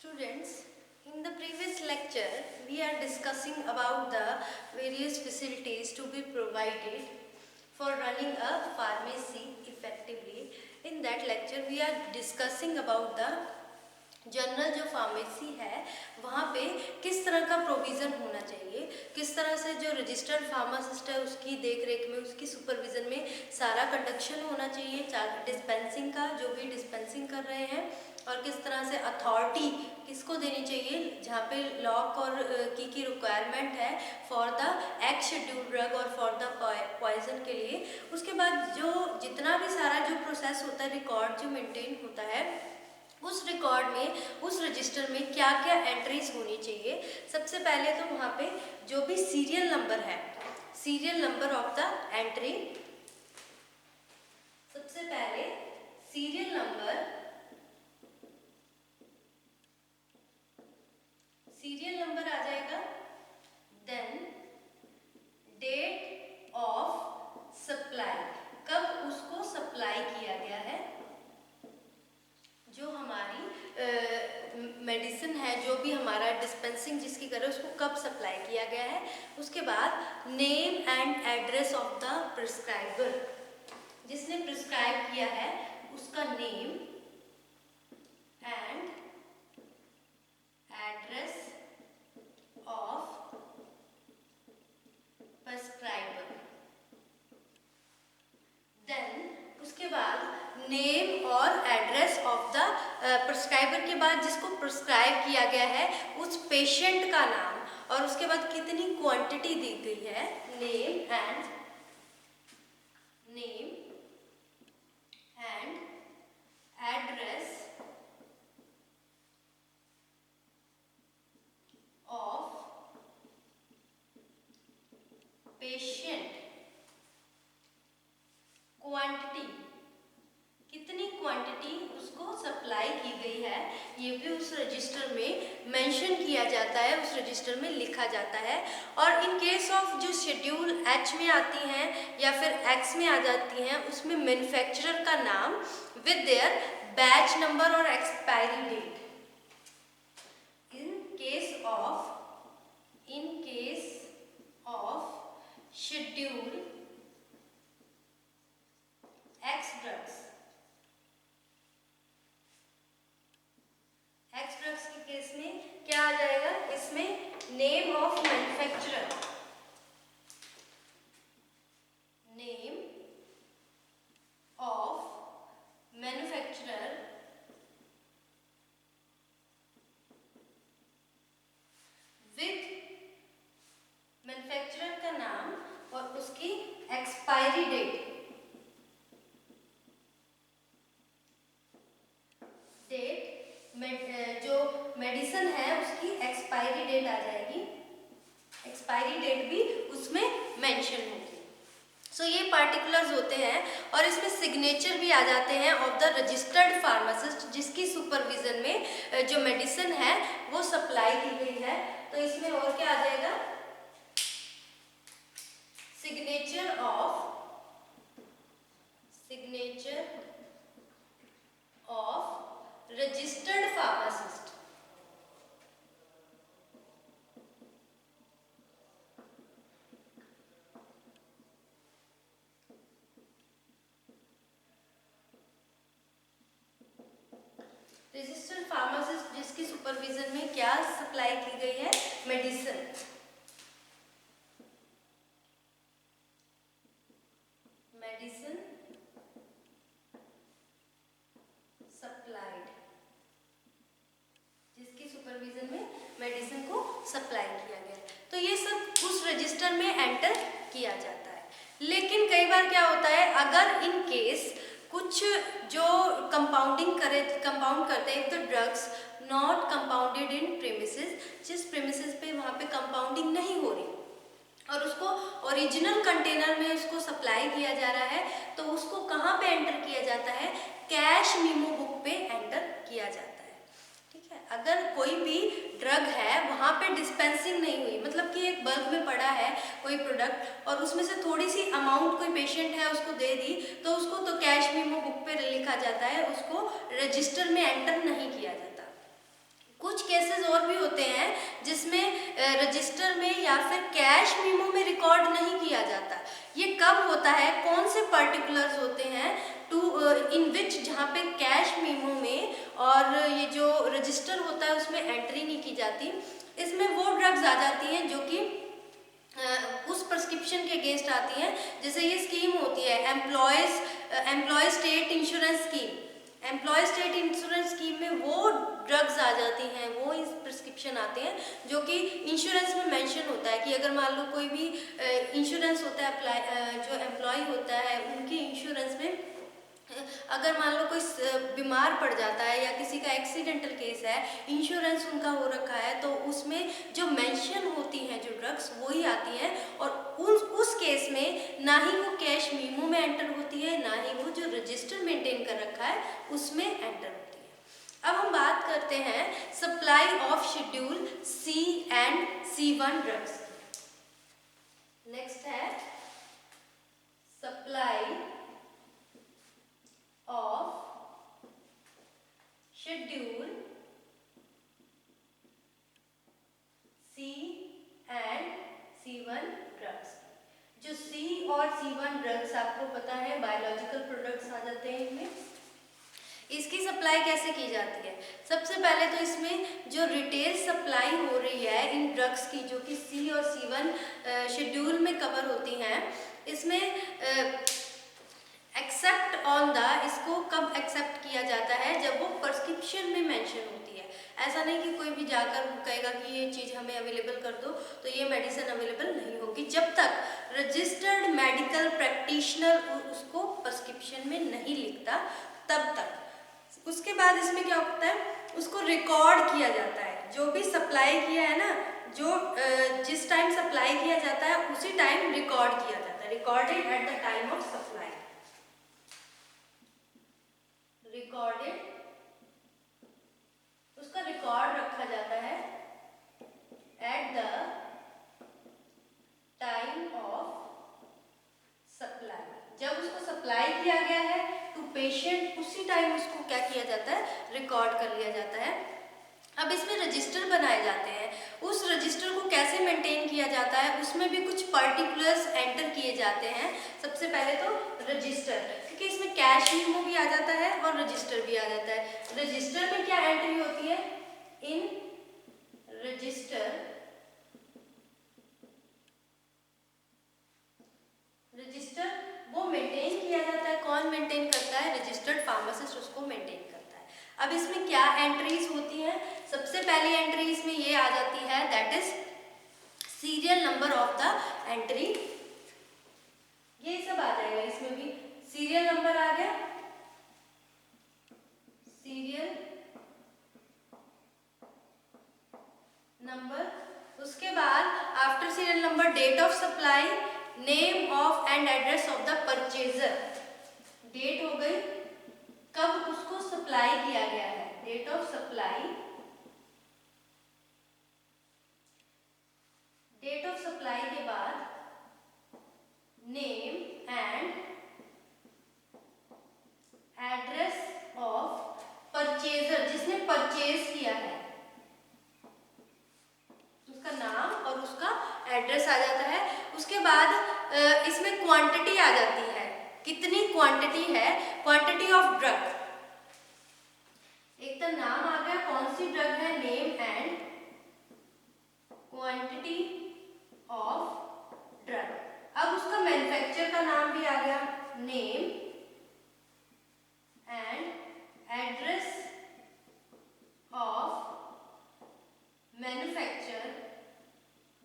Students, in the previous lecture, we are discussing about the various facilities to be provided for running a pharmacy effectively. In that lecture, we are discussing about the general जो pharmacy है वहाँ पे किस तरह का provision होना चाहिए, किस तरह से जो रजिस्टर्ड फार्मासिस्ट है उसकी देख रेख में, उसकी सुपरविज़न में सारा कंडक्शन होना चाहिए, डिस्पेंसिंग का जो भी डिस्पेंसिंग कर रहे हैं, और किस तरह से अथॉरिटी किसको देनी चाहिए जहाँ पे लॉक और की रिक्वायरमेंट है for the act schedule drug और फॉर द पॉइजन के लिए। उसके बाद जो जितना भी सारा जो प्रोसेस होता है, रिकॉर्ड जो मेंटेन होता है, उस रिकॉर्ड में, उस रजिस्टर में क्या क्या एंट्रीज होनी चाहिए। सबसे पहले तो वहाँ पे जो भी सीरियल नंबर है, serial number of the entry, सबसे पहले सीरियल नंबर आ जाएगा। देन डेट ऑफ सप्लाई, कब उसको सप्लाई किया गया है, जो हमारी मेडिसिन है, जो भी हमारा डिस्पेंसिंग जिसकी करे उसको कब सप्लाई किया गया है। उसके बाद name and address of the prescriber, जिसने प्रिस्क्राइब किया है उसका name and address of prescriber. Then उसके बाद नेम और एड्रेस ऑफ द प्रिस्क्राइबर के बाद जिसको प्रिस्क्राइब किया गया है उस पेशेंट का नाम, और उसके बाद कितनी क्वांटिटी दी गई है, name and address of patient, quantity, कितनी क्वांटिटी उसको सप्लाई की गई है, ये भी उस रजिस्टर में मेंशन किया जाता है, उस रजिस्टर में लिखा जाता है। और इन केस ऑफ जो शेड्यूल एच में आती हैं या फिर एक्स में आ जाती हैं, उसमें मैन्युफैक्चरर का नाम विद देयर बैच नंबर और expiry date. In case of schedule X drugs के केस में क्या आ जाएगा, इसमें name of manufacturer, name of manufacturer with manufacturer का नाम और उसकी एक्सपायरी डेट, जो मेडिसिन है उसकी एक्सपायरी डेट आ जाएगी, एक्सपायरी डेट भी उसमें मेंशन होगी। सो ये पार्टिकुलर्स होते हैं, और इसमें सिग्नेचर भी आ जाते हैं ऑफ द रजिस्टर्ड फार्मासिस्ट जिसकी सुपरविजन में जो मेडिसिन है वो सप्लाई की गई है। तो इसमें और क्या आ जाएगा, signature of registered pharmacist, registered pharmacist जिसकी सुपरविजन में क्या सप्लाई की गई है, मेडिसिन। सप्लाइड, जिसकी सुपरविजन में मेडिसिन को सप्लाई किया गया है। तो ये सब उस रजिस्टर में एंटर किया जाता है। लेकिन कई बार क्या होता है, अगर इन केस कुछ जो कंपाउंड करते हैं, तो drugs not compounded in premises, जिस प्रेमिसेस पे वहाँ पे कंपाउंडिंग नहीं हो रही और उसको ओरिजिनल कंटेनर में उसको सप्लाई किया जा रहा है, तो उसको कहाँ पे एंटर किया जाता है, कैश मीमो बुक पे एंटर किया जाता है। ठीक है, अगर कोई भी ड्रग है वहाँ पे डिस्पेंसिंग नहीं हुई, मतलब कि एक बल्क में पड़ा है कोई प्रोडक्ट और उसमें से थोड़ी सी अमाउंट कोई पेशेंट है उसको दे दी, तो उसको तो कैश मीमो बुक पे लिखा जाता है, उसको रजिस्टर में एंटर नहीं किया जाता। कुछ केसेस और भी होते हैं जिसमें रजिस्टर में या फिर कैश मीमो में रिकॉर्ड नहीं किया जाता। ये कब होता है, कौन से पर्टिकुलर्स होते हैं टू इन विच जहाँ पे कैश मीमो में और ये जो रजिस्टर होता है उसमें एंट्री नहीं की जाती। इसमें वो ड्रग्स आ जाती हैं जो कि उस प्रिस्क्रिप्शन के अगेंस्ट आती हैं। जैसे ये स्कीम होती है employ state insurance scheme. Employ state insurance scheme में वो ड्रग्स आ जाती हैं, वो इस प्रिस्क्रिप्शन आते हैं जो कि इंश्योरेंस में मेंशन होता है कि अगर मान लो कोई भी इंश्योरेंस होता है जो एम्प्लॉय होता है उनके इंश्योरेंस में अगर मान लो कोई बीमार पड़ जाता है या किसी का एक्सीडेंटल केस है, इंश्योरेंस उनका हो रखा है, तो उसमें जो मेंशन होती हैं जो ड्रग्स वही आती हैं और उस केस में ना ही वो कैश मीमो में एंटर होती है, ना ही वो जो रजिस्टर मेंटेन कर रखा है उसमें एंटर होती है। अब हम बात करते हैं supply of schedule C and C1 drugs. Next है supply of schedule C and C1 drugs. जो C और C1 ड्रग्स आपको पता है बायोलॉजिकल प्रोडक्ट्स आ जाते हैं इनमें। इसकी सप्लाई कैसे की जाती है? सबसे पहले तो इसमें जो रिटेल सप्लाई हो रही है इन ड्रग्स की जो कि C और C1 शेड्यूल में कवर होती हैं, इसमें एक्सेप्ट ऑन द, इसको कब एक्सेप्ट किया जाता है? जब वो प्रिस्क्रिप्शन में मेंशन होती है। ऐसा नहीं कि कोई भी जाकर कहेगा कि ये चीज़ हमें अवेलेबल कर दो तो ये मेडिसिन अवेलेबल नहीं होगी जब तक रजिस्टर्ड मेडिकल प्रैक्टिशनर उसको प्रिस्क्रिप्शन में नहीं लिखता तब तक। उसके बाद इसमें क्या होता है, उसको रिकॉर्ड किया जाता है। जो भी सप्लाई किया है ना, जो जिस टाइम सप्लाई किया जाता है उसी टाइम रिकॉर्ड किया जाता है, recorded at the time of supply. Recorded, उसका रिकॉर्ड रखा जाता है at the time of supply. जब उसको सप्लाई किया गया है टू पेशेंट उसी टाइम उसको क्या किया जाता है, रिकॉर्ड कर लिया जाता है। अब इसमें रजिस्टर बनाए जाते हैं। उस रजिस्टर को कैसे मेंटेन किया जाता है, उसमें भी कुछ पर्टिकुलर्स एंटर किए जाते हैं। सबसे पहले तो रजिस्टर, क्योंकि इसमें कैश मीमो भी आ जाता है और रजिस्टर भी आ जाता है। रजिस्टर में क्या एंट्री होती है? इन रजिस्टर, रजिस्टर वो मेंटेन किया जाता है। कौन मेंटेन करता है? रजिस्टर्ड फार्मासिस्ट उसको मेंटेन करता है। अब इसमें क्या एंट्रीज होती हैं? सबसे पहली एंट्री इसमें ये आ जाती है, that is serial number of the entry. ये सब आ जाएगा, इसमें भी सीरियल नंबर आ गया, सीरियल नंबर। उसके बाद after serial number date of supply, name of and address of the purchaser. Date हो गई कब उसको सप्लाई किया गया है, date of supply, date of supply के बाद name and address of purchaser, जिसने परचेज किया है उसका नाम और उसका एड्रेस आ जाता है। उसके बाद इसमें क्वांटिटी आ जाती है, कितनी क्वांटिटी है, क्वांटिटी ऑफ ड्रग। एक तो नाम आ गया कौन सी ड्रग है, name and quantity of drug. अब उसका मैन्युफैक्चर का नाम भी आ गया, name and address of manufacture.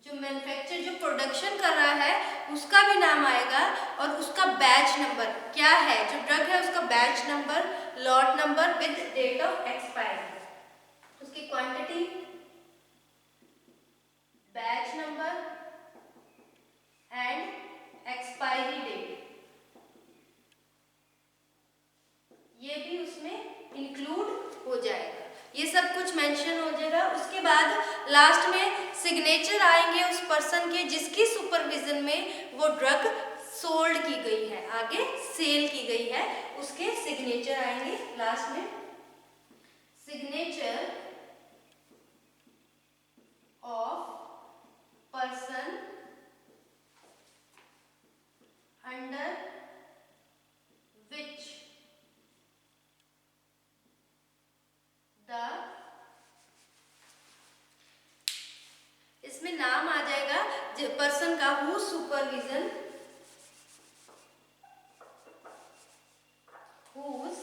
जो मैन्युफैक्चर जो प्रोडक्शन कर रहा है उसका भी नाम आएगा और उसका बैच नंबर क्या है, जो ड्रग है उसका batch number, lot number with date of expiry, उसकी quantity, batch number and expiry date, ये भी उसमें इंक्लूड हो जाएगा। ये सब कुछ मेंशन हो जाएगा। उसके बाद लास्ट में सिग्नेचर आएंगे उस पर्सन के जिसकी सुपरविजन में वो ड्रग सोल्ड की गई है, आगे सेल की गई है, उसके सिग्नेचर आएंगे लास्ट में। सिग्नेचर इसमें नाम आ जाएगा पर्सन का who supervision, whose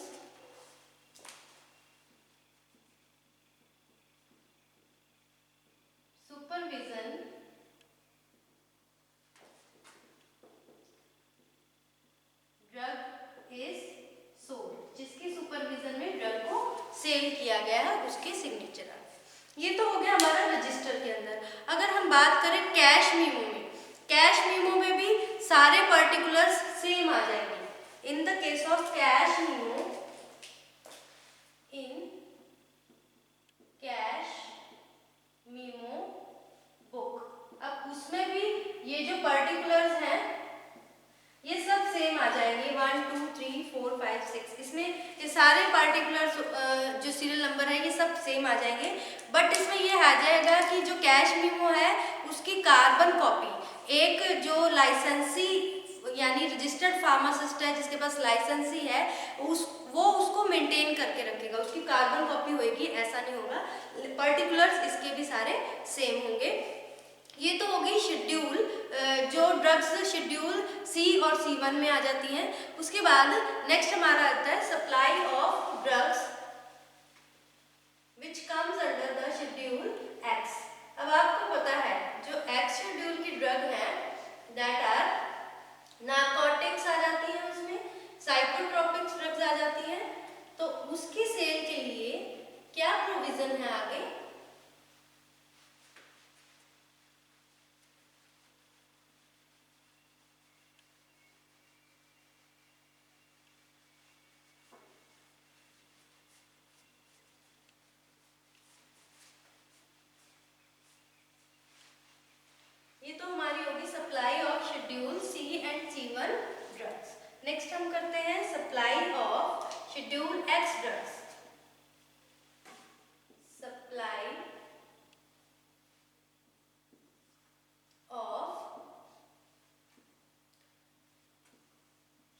supervision drug is sold, जिसके सुपरविजन में ड्रग को सेल किया गया है उसके सिग्नेचर। ये तो हो गया हमारा रजिस्टर के अंदर। अगर हम बात करें कैश मीमो में, कैश मीमो में भी सारे पर्टिकुलर्स सेम आ जाएंगे। In the case of cash memo, in cash memo book, अब उसमें भी ये जो पर्टिकुलर्स हैं ये सब सेम आ जाएंगे, 1 2 3 4 5 6। इसमें ये सारे पार्टिकुलर्स जो सीरियल नंबर है ये सब सेम आ जाएंगे। बट इसमें ये आ जाएगा कि जो कैश मीमो है उसकी कार्बन कॉपी, एक जो लाइसेंसी यानी रजिस्टर्ड फार्मासिस्ट है जिसके पास लाइसेंसी है वो उसको मेंटेन करके रखेगा, उसकी कार्बन कॉपी होगी, ऐसा नहीं होगा। पर्टिकुलर्स इसके भी सारे सेम होंगे। ये तो हो गई शेड्यूल, जो ड्रग्स शेड्यूल सी और C1 में आ जाती हैं। उसके बाद नेक्स्ट हमारा आता है supply of drugs which comes under the schedule x. अब आपको पता है जो एक्स शेड्यूल की ड्रग है दैट आर नार्कोटिक्स आ जाती हैं, उसमें साइकोट्रोपिक्स ड्रग्स आ जाती हैं। तो उसकी सेल के लिए क्या प्रोविजन है आगे? ये तो हमारी होगी supply of schedule C and C1 drugs. Next हम करते हैं supply of schedule X drugs. Supply of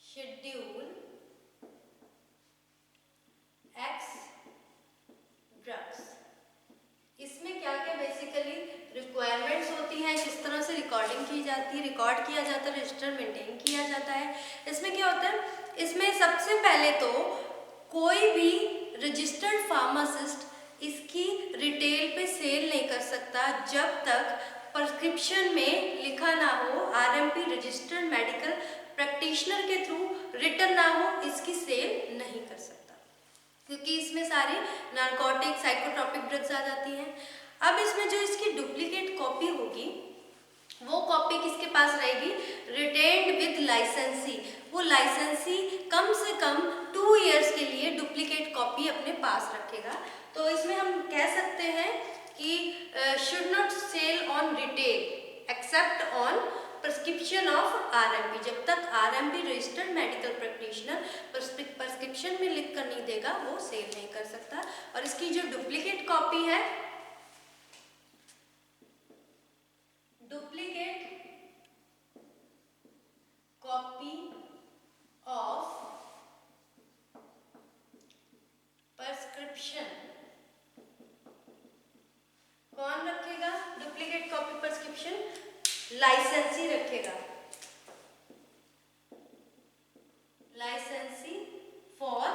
schedule X drugs. इसमें क्या क्या बेसिकली रिक्वायरमेंट्स होती हैं, किस तरह से रिकॉर्डिंग की जाती है, रिकॉर्ड किया जाता है, रजिस्टर मेंटेन किया जाता है। इसमें क्या होता है, इसमें सबसे पहले तो कोई भी रजिस्टर्ड फार्मासिस्ट इसकी रिटेल पे सेल नहीं कर सकता जब तक प्रिस्क्रिप्शन में लिखा ना हो, RMP रजिस्टर्ड मेडिकल प्रैक्टिशनर के थ्रू रिटन ना हो, इसकी सेल नहीं कर सकता, क्योंकि इसमें सारी नार्कोटिक साइकोट्रोपिक ड्रग्स आ जाती हैं। अब इसमें जो इसकी डुप्लीकेट कॉपी होगी वो कॉपी किसके पास रहेगी? रिटेन्ड विद लाइसेंसी। वो लाइसेंसी कम से कम 2 इयर्स के लिए डुप्लीकेट कॉपी अपने पास रखेगा। तो इसमें हम कह सकते हैं कि should not sell on retail except on prescription of RMP। जब तक RMP registered medical practitioner prescription में लिख कर नहीं देगा वो सेल नहीं कर सकता। और इसकी जो डुप्लीकेट कॉपी है, डुप्लीकेट कॉपी ऑफ प्रिस्क्रिप्शन कौन रखेगा? डुप्लीकेट कॉपी प्रिस्क्रिप्शन लाइसेंसी रखेगा, लाइसेंसी फॉर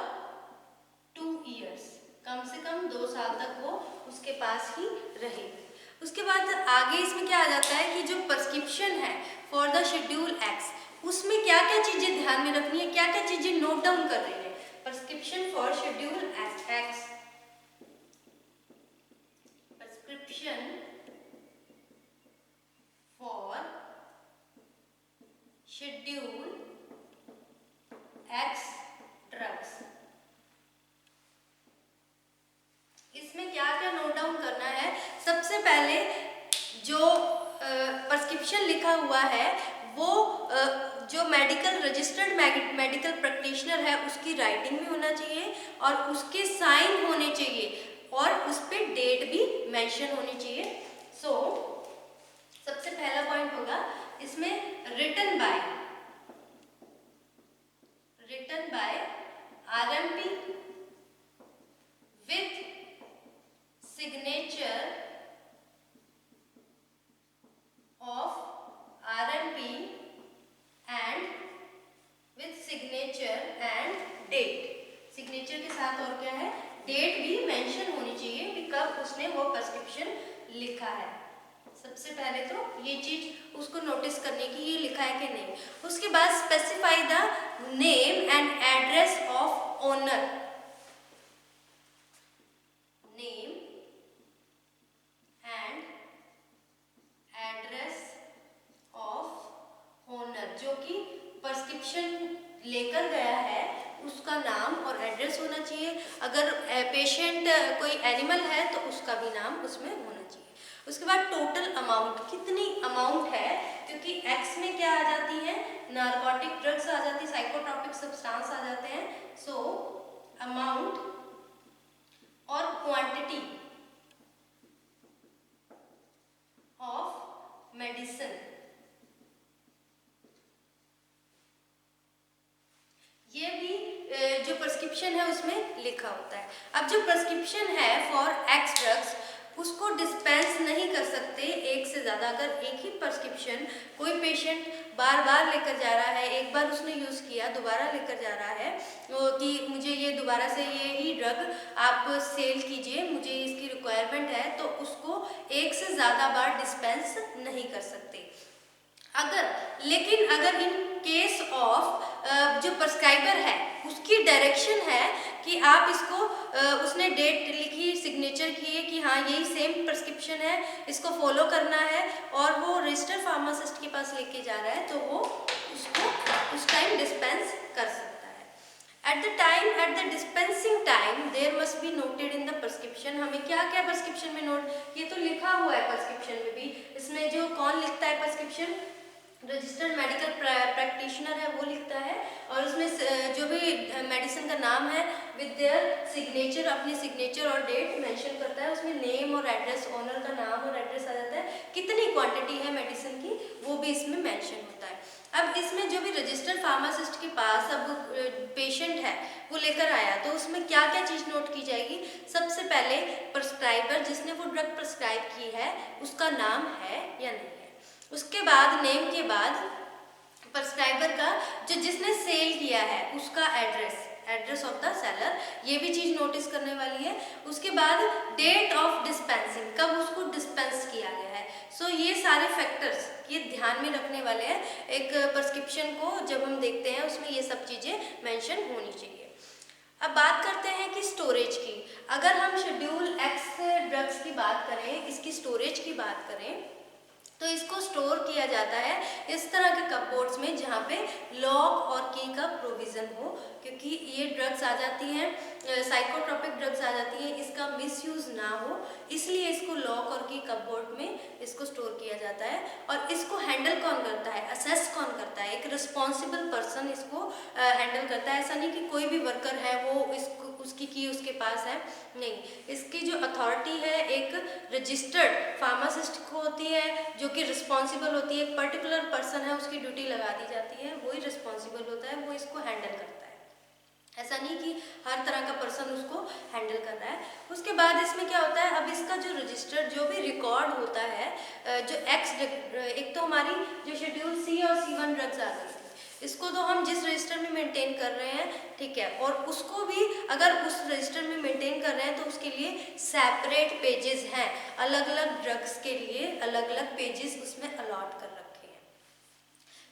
2 इयर्स, कम से कम 2 साल तक वो उसके पास ही रहेगी। उसके बाद आगे इसमें क्या आ जाता है कि जो प्रिस्क्रिप्शन है फॉर द शेड्यूल एक्स, उसमें क्या क्या चीजें ध्यान में रखनी है, क्या क्या चीजें नोट डाउन कर रही है। Prescription for schedule x, prescription for schedule X drugs, इसमें क्या क्या नोट डाउन करना है? सबसे पहले जो प्रिस्क्रिप्शन लिखा हुआ है वो जो मेडिकल रजिस्टर्ड मेडिकल प्रैक्टिशनर है उसकी राइटिंग में होना चाहिए और उसके साइन होने चाहिए और उस पर डेट भी मेंशन होनी चाहिए। सबसे पहला पॉइंट होगा इसमें written by RMP with signature mention होनी चाहिए कि कब उसने वो प्रिस्क्रिप्शन लिखा है। सबसे पहले तो ये चीज उसको नोटिस करने की, ये लिखा है कि नहीं। उसके बाद specify the name and address of owner, name and address of owner, जो कि प्रिस्क्रिप्शन लेकर गया है उसका नाम और एड्रेस होना चाहिए। अगर पेशेंट कोई एनिमल है तो उसका भी नाम उसमें होना चाहिए। उसके बाद टोटल अमाउंट, कितनी अमाउंट है, क्योंकि एक्स में क्या आ जाती है, नार्कोटिक ड्रग्स आ जाती है, साइकोट्रोपिक सब्सटेंस आ जाते हैं। सो अमाउंट और क्वांटिटी ऑफ मेडिसिन, ये भी जो प्रिस्क्रिप्शन है उसमें लिखा होता है। अब जो प्रिस्क्रिप्शन है फॉर एक्स ड्रग्स, उसको डिस्पेंस नहीं कर सकते एक से ज़्यादा। अगर एक ही प्रिस्क्रिप्शन कोई पेशेंट बार बार लेकर जा रहा है, एक बार उसने यूज़ किया, दोबारा लेकर जा रहा है कि मुझे ये दोबारा से ये ही ड्रग आप सेल कीजिए, मुझे इसकी रिक्वायरमेंट है, तो उसको एक से ज़्यादा बार डिस्पेंस नहीं कर सकते। लेकिन अगर इन केस ऑफ जो प्रिस्क्राइबर है उसकी डायरेक्शन है कि आप इसको उसने डेट लिखी, सिग्नेचर किए कि हाँ यही सेम प्रिस्क्रिप्शन है, इसको फॉलो करना है, और वो रजिस्टर्ड फार्मासिस्ट के पास लेके जा रहा है, तो वो उसको उस टाइम डिस्पेंस कर सकता है। At the dispensing time there must be noted in the prescription. हमें क्या क्या प्रिस्क्रिप्शन में नोट, ये तो लिखा हुआ है प्रिस्क्रिप्शन में भी, इसमें जो कौन लिखता है प्रिस्क्रिप्शन, रजिस्टर्ड मेडिकल प्रैक्टिशनर है वो लिखता है, और उसमें जो भी मेडिसिन का नाम है विद देयर सिग्नेचर, अपनी सिग्नेचर और डेट मेंशन करता है। उसमें नेम और एड्रेस, ओनर का नाम और एड्रेस आ जाता है, कितनी क्वांटिटी है मेडिसिन की वो भी इसमें मेंशन होता है। अब इसमें जो भी रजिस्टर्ड फार्मासिस्ट के पास अब पेशेंट है वो लेकर आया, तो उसमें क्या क्या चीज़ नोट की जाएगी। सबसे पहले प्रिस्क्राइबर जिसने वो ड्रग प्रिस्क्राइब की है उसका नाम है या नहीं है। उसके बाद नेम के बाद प्रिस्क्राइबर का जो जिसने सेल किया है उसका एड्रेस ऑफ द सेलर, ये भी चीज़ नोटिस करने वाली है। उसके बाद डेट ऑफ डिस्पेंसिंग, कब उसको डिस्पेंस किया गया है। सो ये सारे फैक्टर्स ये ध्यान में रखने वाले हैं। एक प्रिस्क्रिप्शन को जब हम देखते हैं उसमें ये सब चीज़ें मेंशन होनी चाहिए। अब बात करते हैं कि स्टोरेज की। अगर हम शेड्यूल एक्स ड्रग्स की बात करें, इसकी स्टोरेज की बात करें, तो इसको स्टोर किया जाता है इस तरह के कपबोर्ड्स में जहाँ पे लॉक और की का प्रोविज़न हो, क्योंकि ये ड्रग्स आ जाती हैं, साइकोट्रोपिक ड्रग्स आ जाती हैं, इसका मिसयूज़ ना हो, इसलिए इसको लॉक और की कपबोर्ड में इसको स्टोर किया जाता है। और इसको हैंडल कौन करता है, असेस कौन करता है, एक रिस्पॉन्सिबल पर्सन इसको हैंडल करता है। ऐसा नहीं कि कोई भी वर्कर है वो इसको उसकी की उसके पास है, नहीं, इसकी जो अथॉरिटी है एक रजिस्टर्ड फार्मासिस्ट को होती है, जो कि रिस्पॉन्सिबल होती है। एक पर्टिकुलर पर्सन है, उसकी ड्यूटी लगा दी जाती है, वही रिस्पॉन्सिबल होता है, वो इसको हैंडल करता है। ऐसा नहीं कि हर तरह का पर्सन उसको हैंडल कर रहा है। उसके बाद इसमें क्या होता है, अब इसका जो रजिस्टर्ड जो भी रिकॉर्ड होता है, जो एक तो हमारी जो शेड्यूल सी और C1 ड्रग्स आ गई, इसको तो हम जिस रजिस्टर में मेंटेन कर रहे हैं, ठीक है, और उसको भी अगर उस रजिस्टर में मेंटेन कर रहे हैं तो उसके लिए सेपरेट पेजेस हैं, अलग अलग ड्रग्स के लिए अलग अलग पेजेस उसमें अलॉट कर रखे हैं।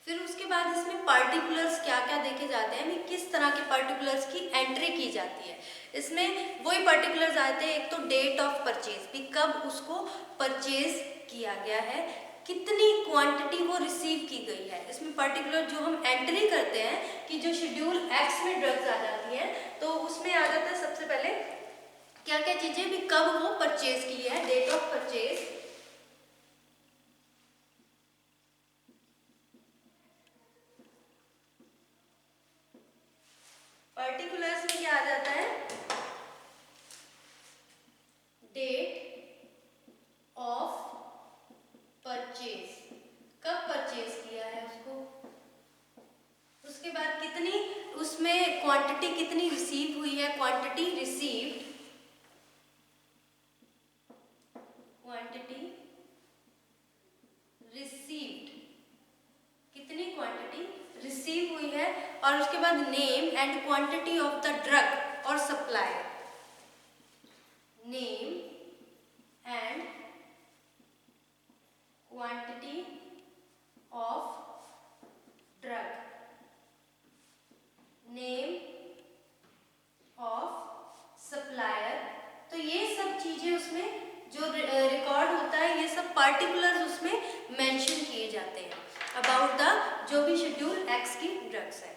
फिर उसके बाद इसमें पर्टिकुलर्स क्या क्या देखे जाते हैं, किस तरह के पर्टिकुलर्स की एंट्री की जाती है। इसमें वही पर्टिकुलर्स आते हैं, एक तो डेट ऑफ परचेज भी, कब उसको परचेज किया गया है, कितनी क्वांटिटी वो रिसीव की गई है। इसमें पर्टिकुलर जो हम एंट्री करते हैं कि जो शेड्यूल एक्स में ड्रग्स आ जाती हैं, तो उसमें आ जाता है सबसे पहले क्या क्या चीजें भी, कब वो परचेज की है, डेट ऑफ परचेज, पर्टिकुलर्स में क्या आ जाता है, डेट ऑफ परचेज, कब परचेज किया है उसको। उसके बाद कितनी उसमें क्वांटिटी कितनी रिसीव हुई है, quantity received, quantity name and quantity of drug, name of supplier। तो ये सब चीजें उसमें जो रिकॉर्ड होता है, ये सब पार्टिकुलर्स उसमें मेंशन किए जाते हैं अबाउट द जो भी शेड्यूल एक्स की ड्रग्स है।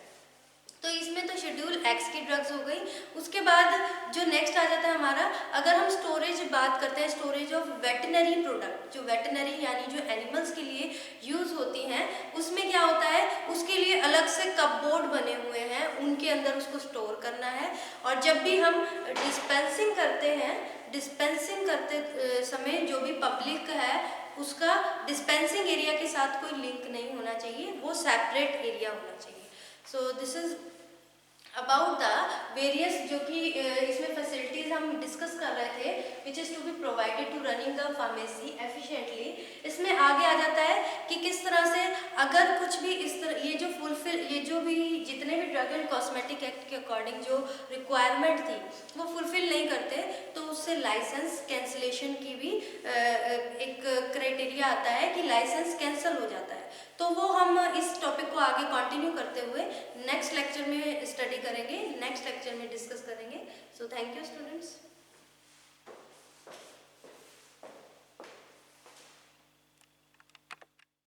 तो इसमें तो शेड्यूल एक्स की ड्रग्स हो गई। उसके बाद जो नेक्स्ट आ जाता है हमारा, अगर हम स्टोरेज बात करते हैं, स्टोरेज ऑफ वेटनरी प्रोडक्ट, जो वेटनरी यानी जो एनिमल्स के लिए यूज़ होती हैं, उसमें क्या होता है, उसके लिए अलग से कपबोर्ड बने हुए हैं, उनके अंदर उसको स्टोर करना है। और जब भी हम डिस्पेंसिंग करते हैं, डिस्पेंसिंग करते समय जो भी पब्लिक है उसका डिस्पेंसिंग एरिया के साथ कोई लिंक नहीं होना चाहिए, वो सेपरेट एरिया होना चाहिए। So this is about the various जो कि इसमें फैसिलिटीज हम डिस्कस कर रहे थे, which is to be provided to running the pharmacy efficiently. इसमें आगे आ जाता है कि किस तरह से अगर कुछ भी इस तरह ये जो भी जितने भी ड्रग एंड कॉस्मेटिक एक्ट के अकॉर्डिंग जो रिक्वायरमेंट थी वो फुलफिल नहीं करते, तो उससे लाइसेंस कैंसिलेशन की भी एक क्राइटेरिया आता है कि लाइसेंस कैंसिल हो जाता है। तो वो हम इस टॉपिक को आगे कंटिन्यू करते हुए नेक्स्ट लेक्चर में स्टडी करेंगे, नेक्स्ट लेक्चर में डिस्कस करेंगे। So thank you students.